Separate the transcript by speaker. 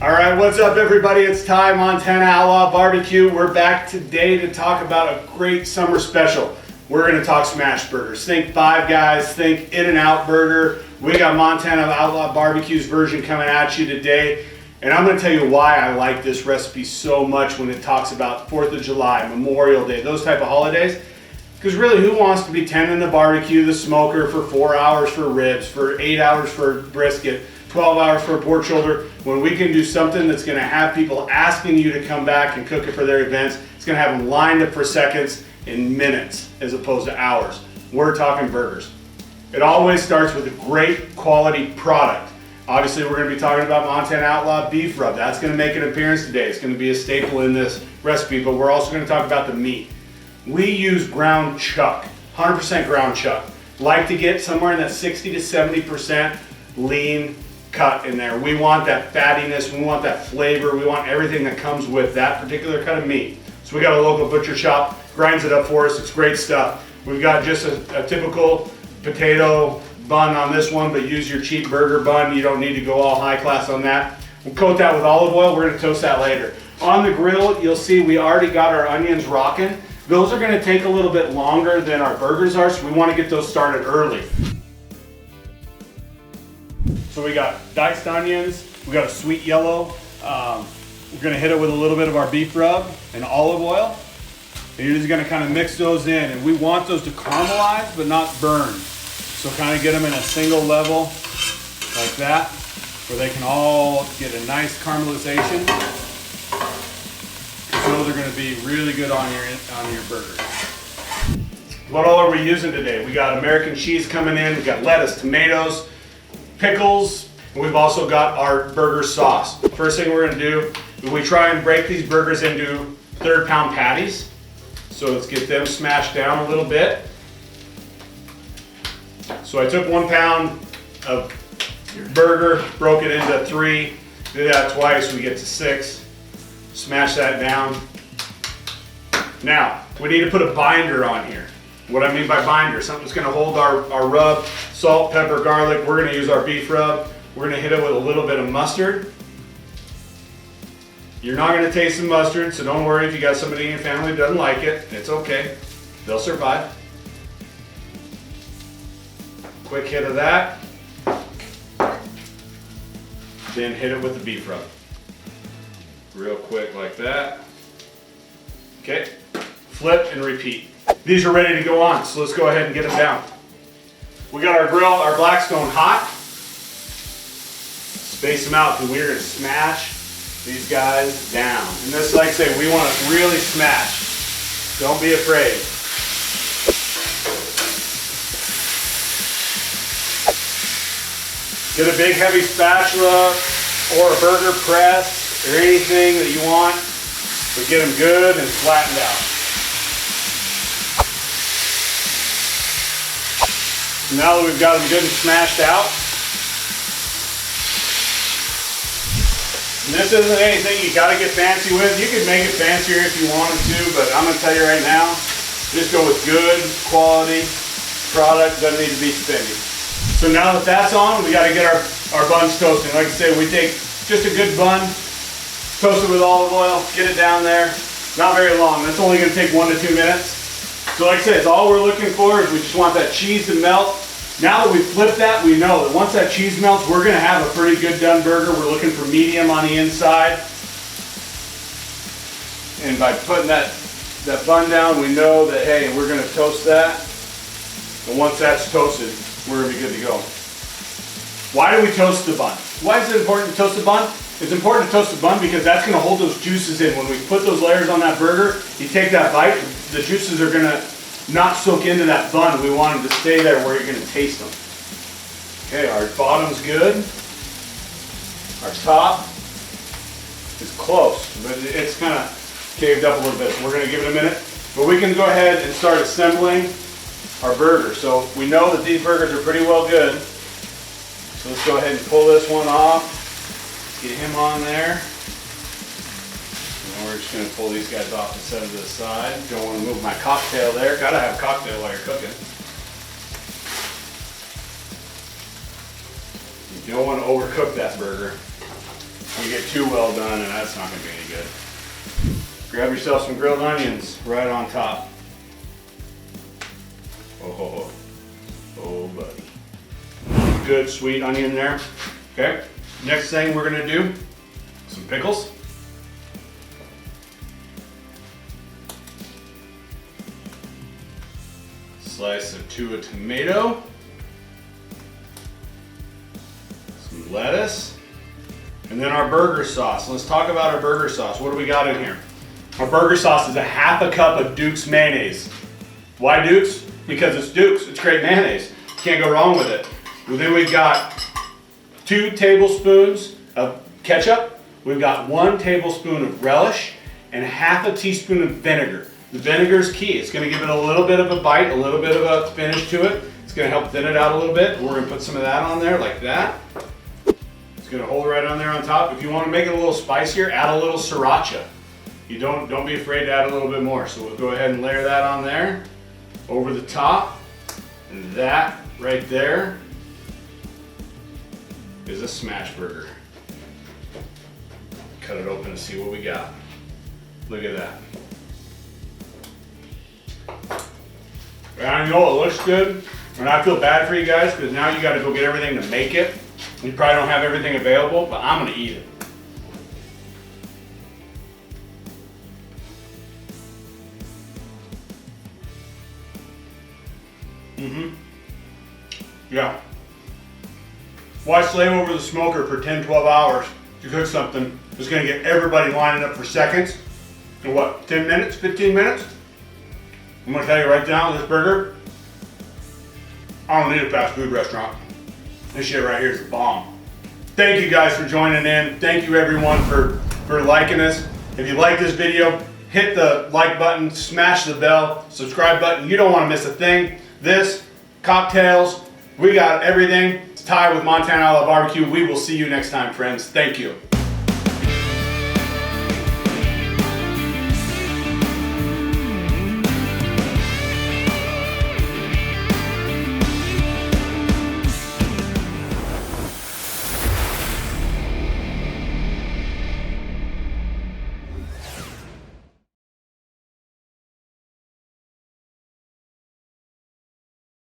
Speaker 1: All right, what's up everybody? It's Ty, Montana Outlaw BBQ. We're back today to talk about a great summer special. We're gonna talk smash burgers. Think Five Guys, think In-N-Out Burger. We got Montana Outlaw BBQ's version coming at you today. And I'm gonna tell you why I like this recipe so much when it talks about 4th of July, Memorial Day, those type of holidays. Because really, who wants to be tending the barbecue, the smoker for 4 hours for ribs, for 8 hours for brisket, 12 hours for a pork shoulder, when we can do something that's gonna have people asking you to come back and cook it for their events. It's gonna have them lined up for seconds in minutes as opposed to hours. We're talking burgers. It always starts with a great quality product. Obviously, we're gonna be talking about Montana Outlaw beef rub. That's gonna make an appearance today. It's gonna be a staple in this recipe, but we're also gonna talk about the meat. We use ground chuck, 100% ground chuck. Like to get somewhere in that 60 to 70% lean cut in there. We want that fattiness, we want that flavor, we want everything that comes with that particular cut of meat. So we got a local butcher shop, grinds it up for us, it's great stuff. We've got just a typical potato bun on this one, but use your cheap burger bun. You don't need to go all high class on that. We'll coat that with olive oil, we're gonna toast that later. On the grill, you'll see we already got our onions rocking. Those are gonna take a little bit longer than our burgers are, so we wanna get those started early. So we got diced onions, we got a sweet yellow. We're gonna hit it with a little bit of our beef rub and olive oil. And you're just gonna kind of mix those in. And we want those to caramelize, but not burn. So kind of get them in a single level, like that, where they can all get a nice caramelization. Those are gonna be really good on your burger. What all are we using today? We got American cheese coming in, we got lettuce, tomatoes, pickles, and we've also got our burger sauce. First thing we're gonna do is we try and break these burgers into 1/3 pound patties. So let's get them smashed down a little bit. So I took 1 pound of burger, broke it into 3, did that twice, we get to 6. Smash that down. Now, we need to put a binder on here. What I mean by binder, something that's gonna hold our rub, salt, pepper, garlic. We're gonna use our beef rub. We're gonna hit it with a little bit of mustard. You're not gonna taste the mustard, so don't worry if you got somebody in your family who doesn't like it. It's okay, they'll survive. Quick hit of that. Then hit it with the beef rub. Real quick like that. Okay, flip and repeat. These are ready to go on, so let's go ahead and get them down. We got our grill, our Blackstone hot. Space them out because we're gonna smash these guys down. And this, like I say, we want to really smash. Don't be afraid. Get a big heavy spatula or a burger press or anything that you want, but get them good and flattened out. Now that we've got them good and smashed out, and this isn't anything you gotta get fancy with. You could make it fancier if you wanted to, but I'm gonna tell you right now, just go with good quality product, doesn't need to be spendy. So now that that's on, we gotta get our buns toasting. Like I say, we take just a good bun, toast it with olive oil, get it down there. Not very long, that's only gonna take 1 to 2 minutes. So like I said, all we're looking for is we just want that cheese to melt. Now that we've flipped that, we know that once that cheese melts, we're gonna have a pretty good done burger. We're looking for medium on the inside. And by putting that bun down, we know that, hey, we're gonna toast that. And once that's toasted, we're gonna be good to go. Why do we toast the bun? Why is it important to toast the bun? It's important to toast the bun because that's gonna hold those juices in. When we put those layers on that burger, you take that bite, the juices are gonna not soak into that bun. We want them to stay there where you're gonna taste them. Okay, our bottom's good. Our top is close, but it's kind of caved up a little bit. So we're gonna give it a minute, but we can go ahead and start assembling our burger. So we know that these burgers are pretty well good. So let's go ahead and pull this one off. Get him on there. And we're just going to pull these guys off and set them to the side. Don't want to move my cocktail there. Gotta have cocktail while you're cooking. You don't want to overcook that burger. You get too well done and that's not gonna be any good. Grab yourself some grilled onions right on top. Oh, buddy. Good sweet onion there. Okay, next thing we're gonna do, some pickles. Slice of a tomato. Some lettuce. And then our burger sauce. Let's talk about our burger sauce. What do we got in here? Our burger sauce is a half a cup of Duke's mayonnaise. Why Duke's? Because it's Duke's. It's great mayonnaise. Can't go wrong with it. Well, then we've got 2 tablespoons of ketchup. We've got 1 tablespoon of relish and half a teaspoon of vinegar. The vinegar is key. It's going to give it a little bit of a bite, a little bit of a finish to it. It's going to help thin it out a little bit. We're going to put some of that on there like that. It's going to hold right on there on top. If you want to make it a little spicier, add a little sriracha. You don't be afraid to add a little bit more. So we'll go ahead and layer that on there over the top. And that right there is a smash burger. Cut it open and see what we got. Look at that. And I know it looks good, and I feel bad for you guys because now you got to go get everything to make it. You probably don't have everything available, but I'm gonna eat it. Yeah. Why slave over the smoker for 10, 12 hours to cook something that's gonna get everybody lining up for seconds? In what, 10 minutes, 15 minutes? I'm gonna tell you right now, this burger, I don't need a fast food restaurant. This shit right here is a bomb. Thank you guys for joining in. Thank you everyone for liking us. If you like this video, hit the like button, smash the bell, subscribe button. You don't wanna miss a thing. This, cocktails, we got everything. It's Ty with Montana Outlaw BBQ. We will see you next time, friends. Thank you.